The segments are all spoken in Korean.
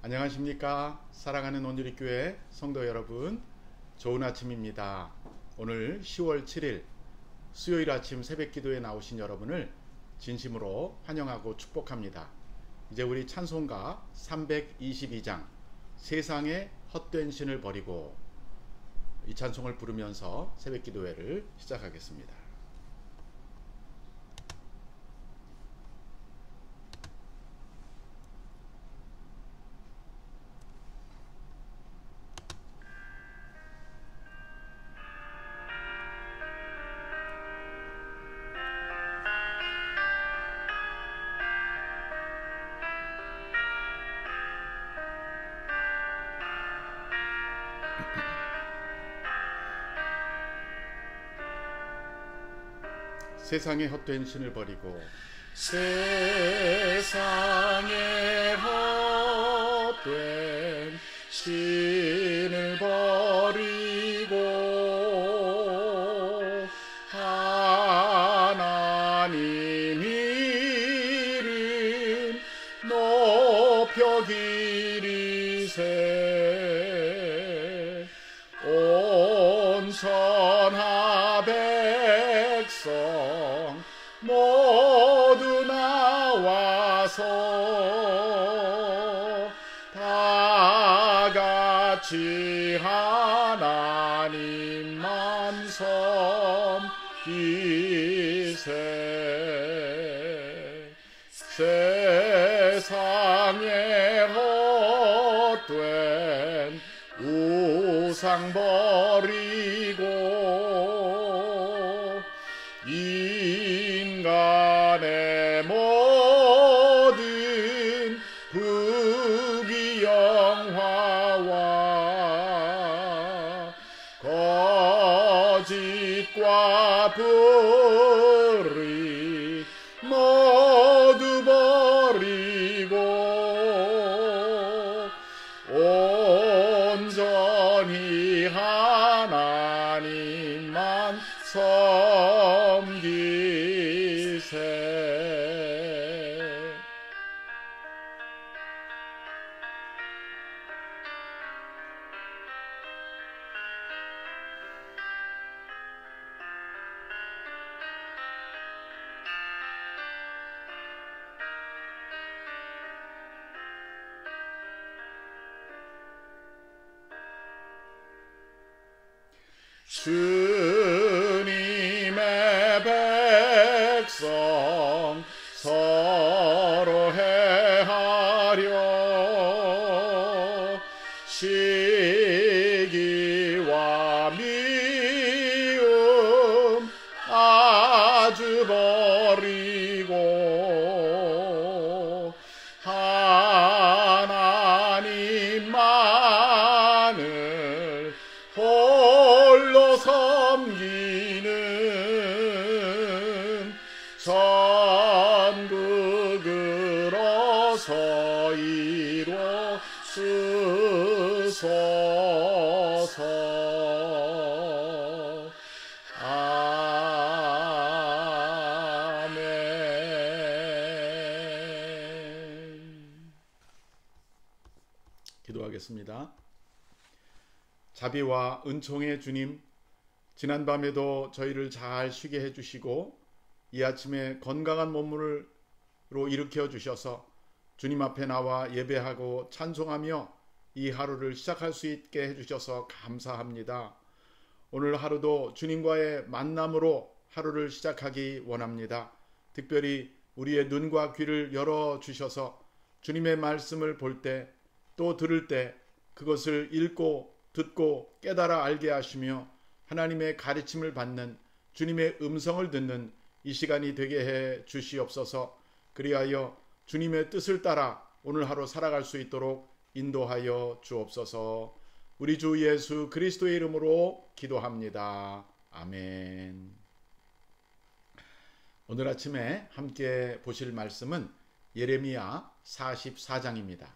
안녕하십니까. 사랑하는 온누리교회 성도 여러분, 좋은 아침입니다. 오늘 10월 7일 수요일 아침 새벽기도에 나오신 여러분을 진심으로 환영하고 축복합니다. 이제 우리 찬송가 322장 세상의 헛된 신을 버리고, 이 찬송을 부르면서 새벽기도회를 시작하겠습니다. 세상의 헛된 신을 버리고, 세상의 헛된 신을 버리고 하나님 이름 높여 기리세. 온 선하 백성 모두 나와서 다같이 하나님만 섬기세. 세상의 헛된 우상 버리고 인간의 모든 부귀영화와 거짓과 불의 모두 버리고 온전히 하나님만 섬기세. 주님의 백성 서로 해하려 시기와 미움 아주 버리고 하나님만을 홀로 섬기는 전국으로서 이루소서. 아멘. 기도하겠습니다. 자비와 은총의 주님, 지난밤에도 저희를 잘 쉬게 해주시고 이 아침에 건강한 몸으로 일으켜 주셔서 주님 앞에 나와 예배하고 찬송하며 이 하루를 시작할 수 있게 해주셔서 감사합니다. 오늘 하루도 주님과의 만남으로 하루를 시작하기 원합니다. 특별히 우리의 눈과 귀를 열어주셔서 주님의 말씀을 볼 때 또 들을 때 그것을 읽고 듣고 깨달아 알게 하시며 하나님의 가르침을 받는, 주님의 음성을 듣는 이 시간이 되게 해 주시옵소서. 그리하여 주님의 뜻을 따라 오늘 하루 살아갈 수 있도록 인도하여 주옵소서. 우리 주 예수 그리스도의 이름으로 기도합니다. 아멘. 오늘 아침에 함께 보실 말씀은 예레미야 44장입니다.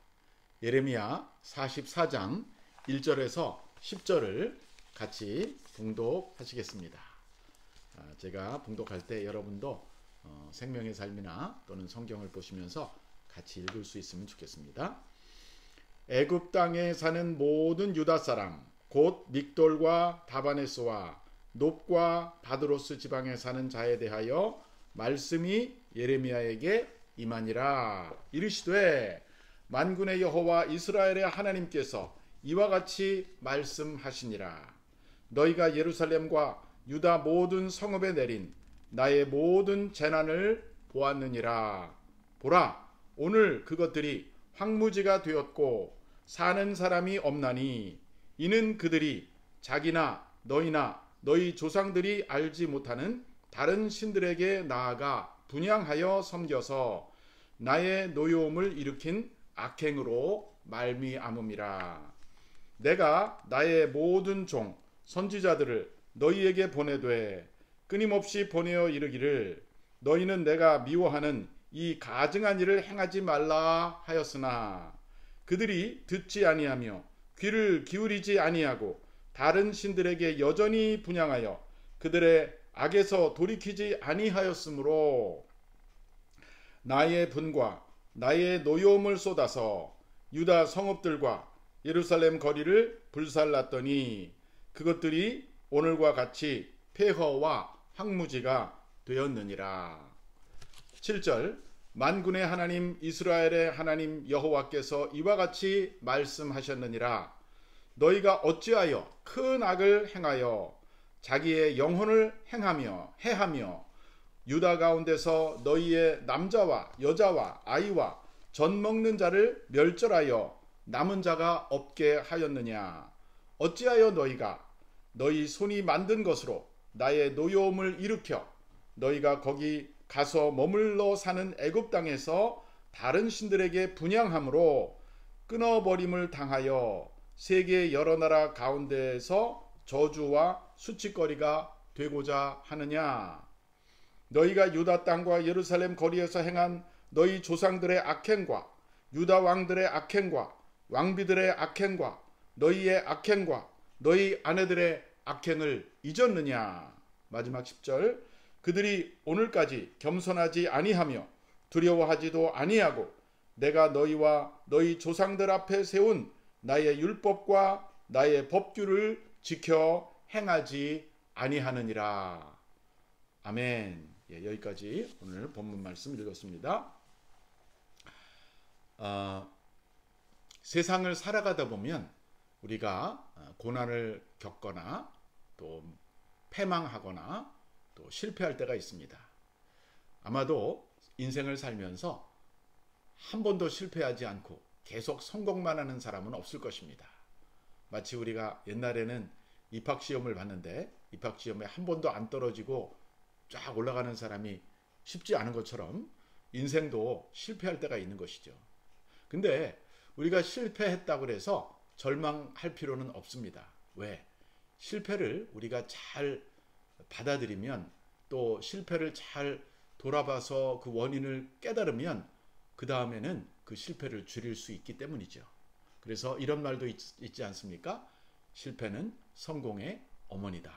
예레미야 44장 1절에서 10절을 같이 봉독하시겠습니다. 제가 봉독할 때 여러분도 생명의 삶이나 또는 성경을 보시면서 같이 읽을 수 있으면 좋겠습니다. 애굽 땅에 사는 모든 유다 사람 곧 믹돌과 다바네스와 놉과 바드로스 지방에 사는 자에 대하여 말씀이 예레미야에게 임하니라. 이르시되 만군의 여호와 이스라엘의 하나님께서 이와 같이 말씀하시니라. 너희가 예루살렘과 유다 모든 성읍에 내린 나의 모든 재난을 보았느니라. 보라, 오늘 그것들이 황무지가 되었고 사는 사람이 없나니 이는 그들이 자기나 너희나 너희 조상들이 알지 못하는 다른 신들에게 나아가 분향하여 섬겨서 나의 노여움을 일으킨 악행으로 말미암음이라. 내가 나의 모든 종 선지자들을 너희에게 보내되 끊임없이 보내어 이르기를 너희는 내가 미워하는 이 가증한 일을 행하지 말라 하였으나 그들이 듣지 아니하며 귀를 기울이지 아니하고 다른 신들에게 여전히 분향하여 그들의 악에서 돌이키지 아니하였으므로 나의 분과 나의 노여움을 쏟아서 유다 성읍들과 예루살렘 거리를 불살랐더니 그것들이 오늘과 같이 폐허와 황무지가 되었느니라. 7절 만군의 하나님 이스라엘의 하나님 여호와께서 이와 같이 말씀하셨느니라. 너희가 어찌하여 큰 악을 행하여 자기의 영혼을 해하며 유다 가운데서 너희의 남자와 여자와 아이와 젖 먹는 자를 멸절하여 남은 자가 없게 하였느냐. 어찌하여 너희가 너희 손이 만든 것으로 나의 노여움을 일으켜 너희가 거기 가서 머물러 사는 애굽 땅에서 다른 신들에게 분향함으로 끊어버림을 당하여 세계 여러 나라 가운데에서 저주와 수치거리가 되고자 하느냐. 너희가 유다 땅과 예루살렘 거리에서 행한 너희 조상들의 악행과 유다 왕들의 악행과 왕비들의 악행과 너희의 악행과 너희 아내들의 악행을 잊었느냐. 마지막 10절 그들이 오늘까지 겸손하지 아니하며 두려워하지도 아니하고 내가 너희와 너희 조상들 앞에 세운 나의 율법과 나의 법규를 지켜 행하지 아니하느니라. 아멘. 여기까지 오늘 본문 말씀 읽었습니다. 세상을 살아가다 보면 우리가 고난을 겪거나 또 패망하거나 또 실패할 때가 있습니다. 아마도 인생을 살면서 한 번도 실패하지 않고 계속 성공만 하는 사람은 없을 것입니다. 마치 우리가 옛날에는 입학시험을 봤는데 입학시험에 한 번도 안 떨어지고 쫙 올라가는 사람이 쉽지 않은 것처럼 인생도 실패할 때가 있는 것이죠. 근데 우리가 실패했다고 해서 절망할 필요는 없습니다. 왜? 실패를 우리가 잘 받아들이면 또 실패를 잘 돌아봐서 그 원인을 깨달으면 그 다음에는 그 실패를 줄일 수 있기 때문이죠. 그래서 이런 말도 있지 않습니까? 실패는 성공의 어머니다.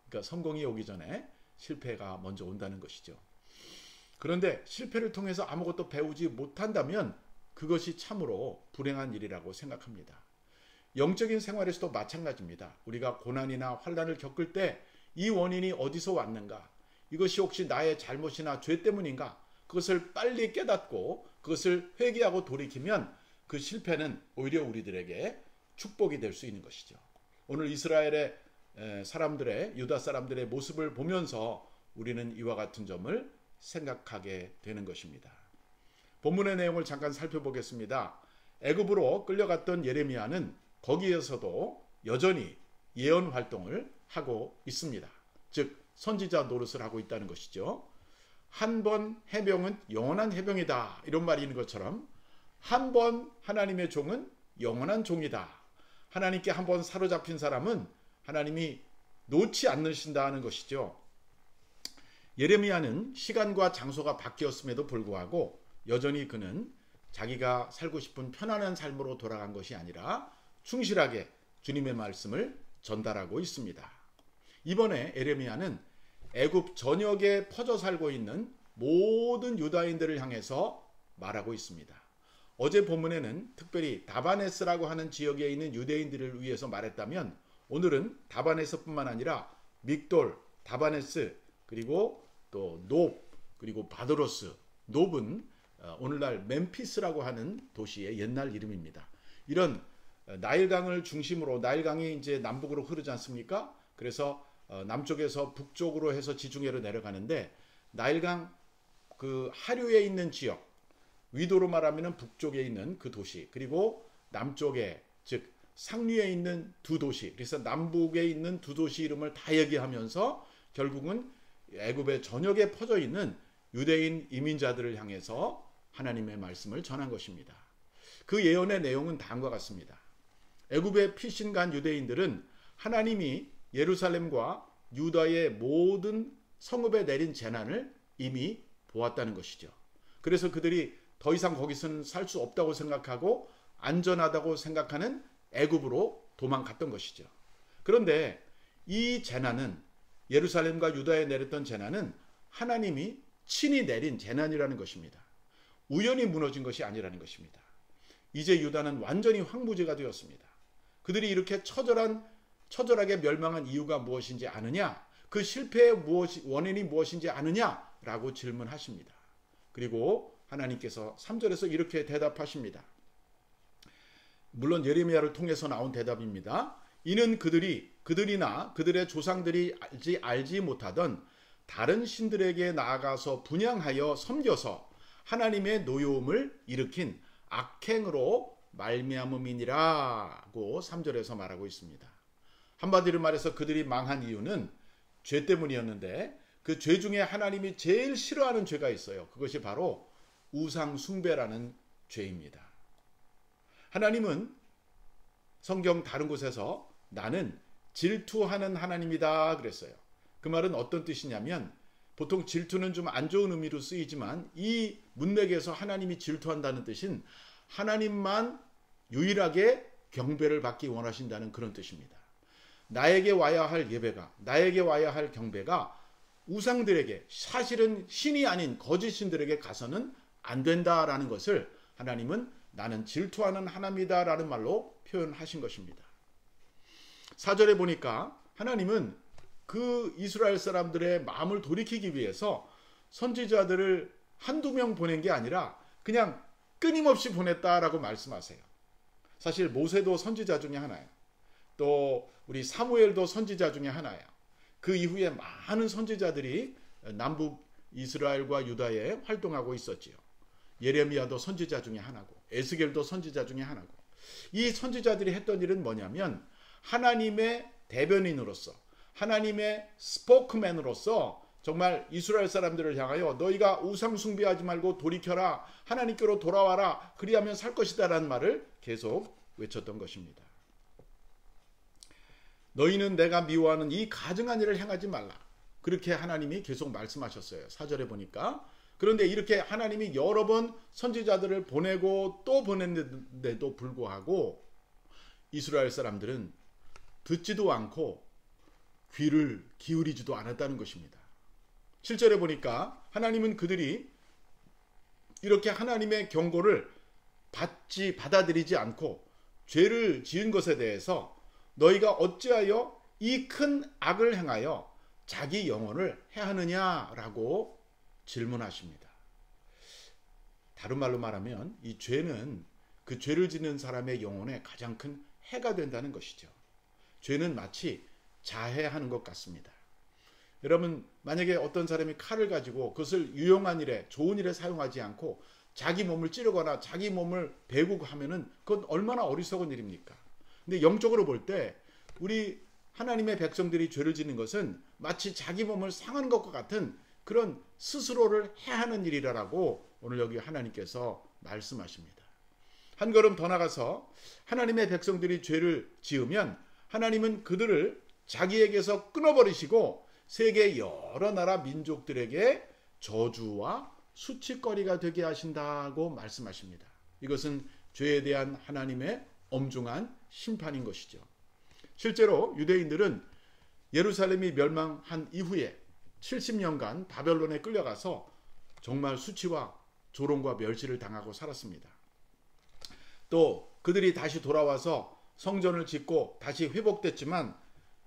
그러니까 성공이 오기 전에 실패가 먼저 온다는 것이죠. 그런데 실패를 통해서 아무것도 배우지 못한다면 그것이 참으로 불행한 일이라고 생각합니다. 영적인 생활에서도 마찬가지입니다. 우리가 고난이나 환난을 겪을 때 이 원인이 어디서 왔는가? 이것이 혹시 나의 잘못이나 죄 때문인가? 그것을 빨리 깨닫고 그것을 회개하고 돌이키면 그 실패는 오히려 우리들에게 축복이 될 수 있는 것이죠. 오늘 이스라엘의 사람들의 유다 사람들의 모습을 보면서 우리는 이와 같은 점을 생각하게 되는 것입니다. 본문의 내용을 잠깐 살펴보겠습니다. 애굽으로 끌려갔던 예레미야는 거기에서도 여전히 예언 활동을 하고 있습니다. 즉 선지자 노릇을 하고 있다는 것이죠. 한 번 해병은 영원한 해병이다, 이런 말이 있는 것처럼 한 번 하나님의 종은 영원한 종이다. 하나님께 한 번 사로잡힌 사람은 하나님이 놓지 않으신다는 것이죠. 예레미야는 시간과 장소가 바뀌었음에도 불구하고 여전히 그는 자기가 살고 싶은 편안한 삶으로 돌아간 것이 아니라 충실하게 주님의 말씀을 전달하고 있습니다. 이번에 예레미야는 애굽 전역에 퍼져 살고 있는 모든 유다인들을 향해서 말하고 있습니다. 어제 본문에는 특별히 다바네스라고 하는 지역에 있는 유대인들을 위해서 말했다면 오늘은 다바네스뿐만 아니라 믹돌, 다바네스, 그리고 또 높, 그리고 바드로스. 높은 오늘날 멤피스라고 하는 도시의 옛날 이름입니다. 이런 나일강을 중심으로, 나일강이 이제 남북으로 흐르지 않습니까? 그래서 남쪽에서 북쪽으로 해서 지중해로 내려가는데 나일강 그 하류에 있는 지역, 위도로 말하면 북쪽에 있는 그 도시, 그리고 남쪽에 즉 상류에 있는 두 도시, 그래서 남북에 있는 두 도시 이름을 다 얘기하면서 결국은 애굽의 전역에 퍼져 있는 유대인 이민자들을 향해서 하나님의 말씀을 전한 것입니다. 그 예언의 내용은 다음과 같습니다. 애굽의 피신간 유대인들은 하나님이 예루살렘과 유다의 모든 성읍에 내린 재난을 이미 보았다는 것이죠. 그래서 그들이 더 이상 거기서는 살 수 없다고 생각하고 안전하다고 생각하는 애굽으로 도망갔던 것이죠. 그런데 이 재난은, 예루살렘과 유다에 내렸던 재난은 하나님이 친히 내린 재난이라는 것입니다. 우연히 무너진 것이 아니라는 것입니다. 이제 유다는 완전히 황무지가 되었습니다. 그들이 이렇게 처절하게 멸망한 이유가 무엇인지 아느냐? 그 실패의 원인이 무엇인지 아느냐라고 질문하십니다. 그리고 하나님께서 3절에서 이렇게 대답하십니다. 물론 예레미야를 통해서 나온 대답입니다. 이는 그들이나 그들의 조상들이 알지 못하던 다른 신들에게 나아가서 분향하여 섬겨서 하나님의 노여움을 일으킨 악행으로 말미암음이니라고 3절에서 말하고 있습니다. 한마디로 말해서 그들이 망한 이유는 죄 때문이었는데 그 죄 중에 하나님이 제일 싫어하는 죄가 있어요. 그것이 바로 우상 숭배라는 죄입니다. 하나님은 성경 다른 곳에서 나는 질투하는 하나님이다 그랬어요. 그 말은 어떤 뜻이냐면, 보통 질투는 좀 안 좋은 의미로 쓰이지만 이 문맥에서 하나님이 질투한다는 뜻은 하나님만 유일하게 경배를 받기 원하신다는 그런 뜻입니다. 나에게 와야 할 예배가, 나에게 와야 할 경배가 우상들에게, 사실은 신이 아닌 거짓 신들에게 가서는 안 된다라는 것을 하나님은 나는 질투하는 하나님이다라는 말로 표현하신 것입니다. 4절에 보니까 하나님은 그 이스라엘 사람들의 마음을 돌이키기 위해서 선지자들을 한두 명 보낸 게 아니라 그냥 끊임없이 보냈다라고 말씀하세요. 사실 모세도 선지자 중에 하나예요. 또 우리 사무엘도 선지자 중에 하나예요. 그 이후에 많은 선지자들이 남북 이스라엘과 유다에 활동하고 있었지요. 예레미야도 선지자 중에 하나고, 에스겔도 선지자 중에 하나고. 이 선지자들이 했던 일은 뭐냐면 하나님의 대변인으로서, 하나님의 스포크맨으로서 정말 이스라엘 사람들을 향하여 너희가 우상 숭배하지 말고 돌이켜라, 하나님께로 돌아와라, 그리하면 살 것이다 라는 말을 계속 외쳤던 것입니다. 너희는 내가 미워하는 이 가증한 일을 행하지 말라, 그렇게 하나님이 계속 말씀하셨어요. 4절에 보니까. 그런데 이렇게 하나님이 여러 번 선지자들을 보내고 또 보냈는데도 불구하고 이스라엘 사람들은 듣지도 않고 귀를 기울이지도 않았다는 것입니다. 7절에 보니까 하나님은 그들이 이렇게 하나님의 경고를 받아들이지 않고 죄를 지은 것에 대해서 너희가 어찌하여 이 큰 악을 행하여 자기 영혼을 해하느냐라고 질문하십니다. 다른 말로 말하면 이 죄는 그 죄를 짓는 사람의 영혼에 가장 큰 해가 된다는 것이죠. 죄는 마치 자해하는 것 같습니다. 여러분, 만약에 어떤 사람이 칼을 가지고 그것을 유용한 일에, 좋은 일에 사용하지 않고 자기 몸을 찌르거나 자기 몸을 베고 하면은 그건 얼마나 어리석은 일입니까? 근데 영적으로 볼 때 우리 하나님의 백성들이 죄를 짓는 것은 마치 자기 몸을 상하는 것과 같은 그런 스스로를 해하는 일이라고 오늘 여기 하나님께서 말씀하십니다. 한 걸음 더 나가서 하나님의 백성들이 죄를 지으면 하나님은 그들을 자기에게서 끊어버리시고 세계 여러 나라 민족들에게 저주와 수치거리가 되게 하신다고 말씀하십니다. 이것은 죄에 대한 하나님의 엄중한 심판인 것이죠. 실제로 유대인들은 예루살렘이 멸망한 이후에 70년간 바벨론에 끌려가서 정말 수치와 조롱과 멸시를 당하고 살았습니다. 또 그들이 다시 돌아와서 성전을 짓고 다시 회복됐지만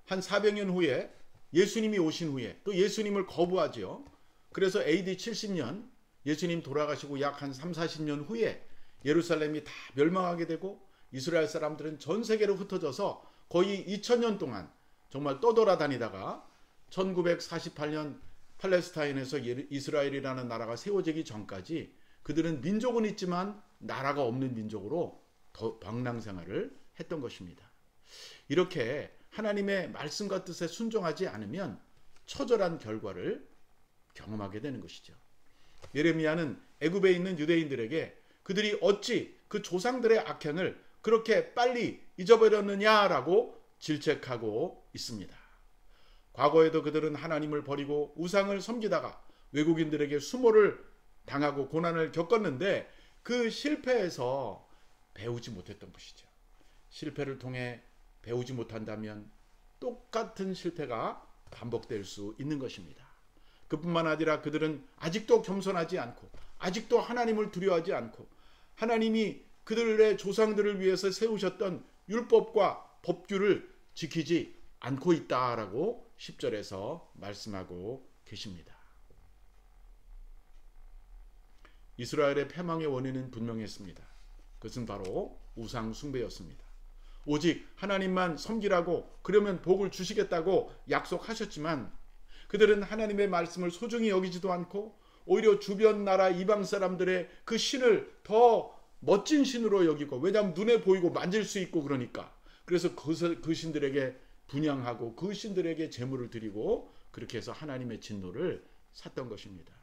한 400년 후에 예수님이 오신 후에 또 예수님을 거부하지요. 그래서 AD 70년 예수님 돌아가시고 약 한 3, 40년 후에 예루살렘이 다 멸망하게 되고 이스라엘 사람들은 전 세계로 흩어져서 거의 2000년 동안 정말 떠돌아다니다가 1948년 팔레스타인에서 이스라엘이라는 나라가 세워지기 전까지 그들은 민족은 있지만 나라가 없는 민족으로 방랑생활을 했던 것입니다. 이렇게 하나님의 말씀과 뜻에 순종하지 않으면 처절한 결과를 경험하게 되는 것이죠. 예레미야는 애굽에 있는 유대인들에게 그들이 어찌 그 조상들의 악행을 그렇게 빨리 잊어버렸느냐라고 질책하고 있습니다. 과거에도 그들은 하나님을 버리고 우상을 섬기다가 외국인들에게 수모를 당하고 고난을 겪었는데 그 실패에서 배우지 못했던 것이죠. 실패를 통해 배우지 못한다면 똑같은 실패가 반복될 수 있는 것입니다. 그뿐만 아니라 그들은 아직도 겸손하지 않고 아직도 하나님을 두려워하지 않고 하나님이 그들의 조상들을 위해서 세우셨던 율법과 법규를 지키지 않고 있다라고 10절에서 말씀하고 계십니다. 이스라엘의 패망의 원인은 분명했습니다. 그것은 바로 우상 숭배였습니다. 오직 하나님만 섬기라고 그러면 복을 주시겠다고 약속하셨지만 그들은 하나님의 말씀을 소중히 여기지도 않고 오히려 주변 나라 이방 사람들의 그 신을 더 멋진 신으로 여기고, 왜냐하면 눈에 보이고 만질 수 있고 그러니까, 그래서 그 신들에게 분향하고 그 신들에게 제물을 드리고 그렇게 해서 하나님의 진노를 샀던 것입니다.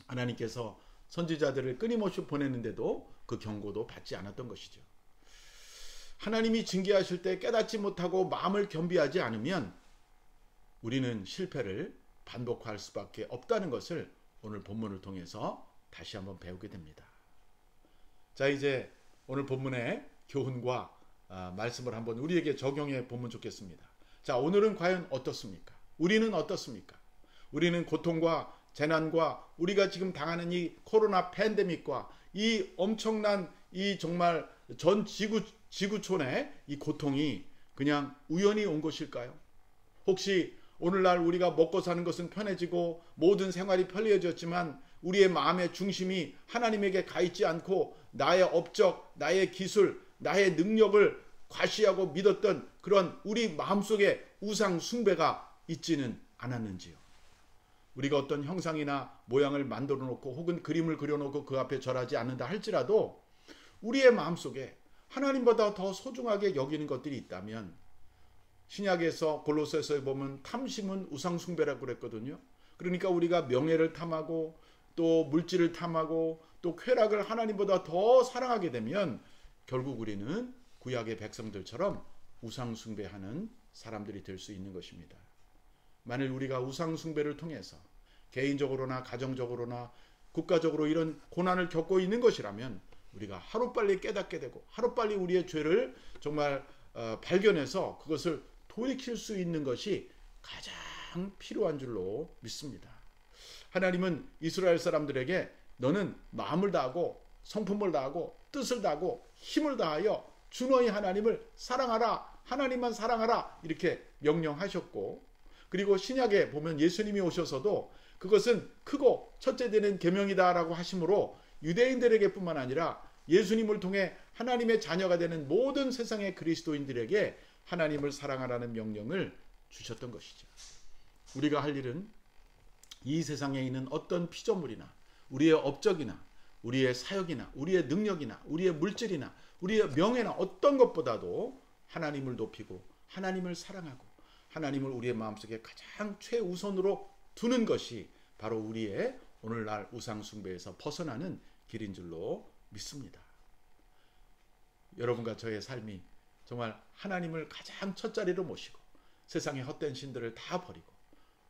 하나님께서 선지자들을 끊임없이 보냈는데도 그 경고도 받지 않았던 것이죠. 하나님이 징계하실 때 깨닫지 못하고 마음을 겸비하지 않으면 우리는 실패를 반복할 수밖에 없다는 것을 오늘 본문을 통해서 다시 한번 배우게 됩니다. 자, 이제 오늘 본문의 교훈과 말씀을 한번 우리에게 적용해 보면 좋겠습니다. 자, 오늘은 과연 어떻습니까? 우리는 어떻습니까? 우리는 고통과 재난과 우리가 지금 당하는 이 코로나 팬데믹과 이 엄청난 이 정말 전 지구촌의 이 고통이 그냥 우연히 온 것일까요? 혹시 오늘날 우리가 먹고 사는 것은 편해지고 모든 생활이 편리해졌지만 우리의 마음의 중심이 하나님에게 가 있지 않고 나의 업적, 나의 기술, 나의 능력을 과시하고 믿었던 그런 우리 마음속에 우상 숭배가 있지는 않았는지요? 우리가 어떤 형상이나 모양을 만들어 놓고 혹은 그림을 그려 놓고 그 앞에 절하지 않는다 할지라도 우리의 마음속에 하나님보다 더 소중하게 여기는 것들이 있다면, 신약에서 골로새서에 보면 탐심은 우상 숭배라고 그랬거든요. 그러니까 우리가 명예를 탐하고 또 물질을 탐하고 또 쾌락을 하나님보다 더 사랑하게 되면 결국 우리는 구약의 백성들처럼 우상 숭배하는 사람들이 될 수 있는 것입니다. 만일 우리가 우상 숭배를 통해서 개인적으로나 가정적으로나 국가적으로 이런 고난을 겪고 있는 것이라면 우리가 하루빨리 깨닫게 되고 하루빨리 우리의 죄를 정말 발견해서 그것을 돌이킬 수 있는 것이 가장 필요한 줄로 믿습니다. 하나님은 이스라엘 사람들에게 너는 마음을 다하고 성품을 다하고 뜻을 다하고 힘을 다하여 주 너희 하나님을 사랑하라, 하나님만 사랑하라 이렇게 명령하셨고, 그리고 신약에 보면 예수님이 오셔서도 그것은 크고 첫째 되는 계명이다라고 하심으로 유대인들에게 뿐만 아니라 예수님을 통해 하나님의 자녀가 되는 모든 세상의 그리스도인들에게 하나님을 사랑하라는 명령을 주셨던 것이죠. 우리가 할 일은 이 세상에 있는 어떤 피조물이나 우리의 업적이나 우리의 사역이나 우리의 능력이나 우리의 물질이나 우리의 명예나 어떤 것보다도 하나님을 높이고 하나님을 사랑하고 하나님을 우리의 마음속에 가장 최우선으로 두는 것이 바로 우리의 오늘날 우상 숭배에서 벗어나는 길인 줄로 믿습니다. 여러분과 저의 삶이 정말 하나님을 가장 첫자리로 모시고 세상의 헛된 신들을 다 버리고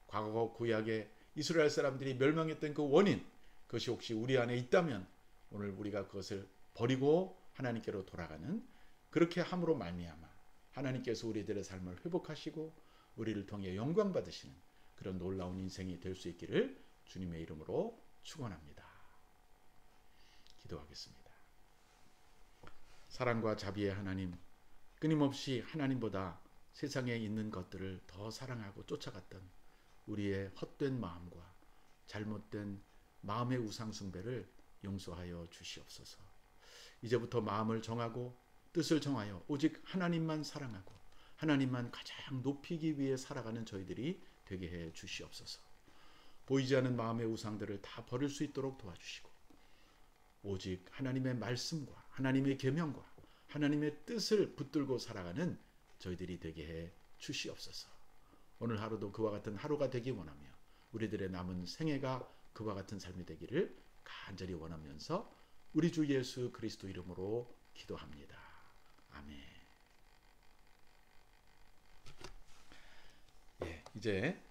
과거 구약의 이스라엘 사람들이 멸망했던 그 원인, 그것이 혹시 우리 안에 있다면 오늘 우리가 그것을 버리고 하나님께로 돌아가는, 그렇게 함으로 말미암아 하나님께서 우리들의 삶을 회복하시고 우리를 통해 영광 받으시는 그런 놀라운 인생이 될 수 있기를 주님의 이름으로 축원합니다. 기도하겠습니다. 사랑과 자비의 하나님, 끊임없이 하나님보다 세상에 있는 것들을 더 사랑하고 쫓아갔던 우리의 헛된 마음과 잘못된 마음의 우상 숭배를 용서하여 주시옵소서. 이제부터 마음을 정하고 뜻을 정하여 오직 하나님만 사랑하고 하나님만 가장 높이기 위해 살아가는 저희들이 되게 해 주시옵소서. 보이지 않는 마음의 우상들을 다 버릴 수 있도록 도와주시고 오직 하나님의 말씀과 하나님의 계명과 하나님의 뜻을 붙들고 살아가는 저희들이 되게 해 주시옵소서. 오늘 하루도 그와 같은 하루가 되기 원하며 우리들의 남은 생애가 그와 같은 삶이 되기를 간절히 원하면서 우리 주 예수 그리스도 이름으로 기도합니다. 아멘. 예, 이제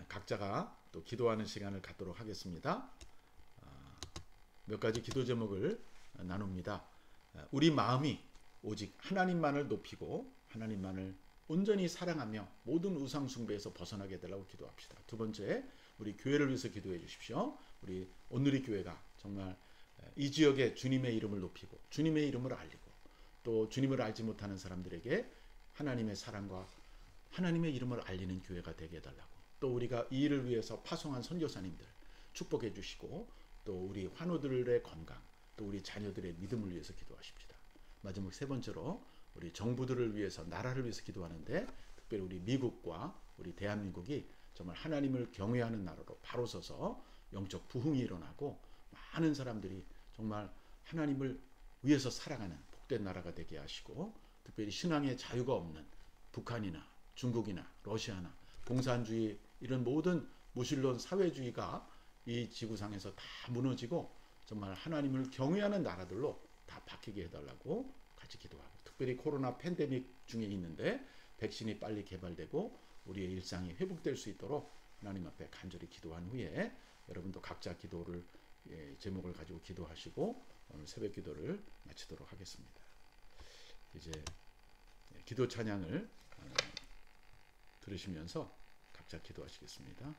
각자가 또 기도하는 시간을 갖도록 하겠습니다. 몇 가지 기도 제목을 나눕니다. 우리 마음이 오직 하나님만을 높이고 하나님만을 온전히 사랑하며 모든 우상 숭배에서 벗어나게 해달라고 기도합시다. 두 번째, 우리 교회를 위해서 기도해 주십시오. 우리 온누리 교회가 정말 이 지역에 주님의 이름을 높이고 주님의 이름을 알리고 또 주님을 알지 못하는 사람들에게 하나님의 사랑과 하나님의 이름을 알리는 교회가 되게 해달라고, 또 우리가 이 일을 위해서 파송한 선교사님들 축복해 주시고 또 우리 환우들의 건강, 또 우리 자녀들의 믿음을 위해서 기도하십시다. 마지막 세 번째로 우리 정부들을 위해서, 나라를 위해서 기도하는데 특별히 우리 미국과 우리 대한민국이 정말 하나님을 경외하는 나라로 바로 서서 영적 부흥이 일어나고 많은 사람들이 정말 하나님을 위해서 살아가는 복된 나라가 되게 하시고, 특별히 신앙의 자유가 없는 북한이나 중국이나 러시아나 공산주의 이런 모든 무신론 사회주의가 이 지구상에서 다 무너지고 정말 하나님을 경외하는 나라들로 다 바뀌게 해달라고 같이 기도하고, 특별히 코로나 팬데믹 중에 있는데 백신이 빨리 개발되고 우리의 일상이 회복될 수 있도록 하나님 앞에 간절히 기도한 후에 여러분도 각자 기도를 제목을 가지고 기도하시고 오늘 새벽 기도를 마치도록 하겠습니다. 이제 기도 찬양을 들으시면서 각자 기도하시겠습니다.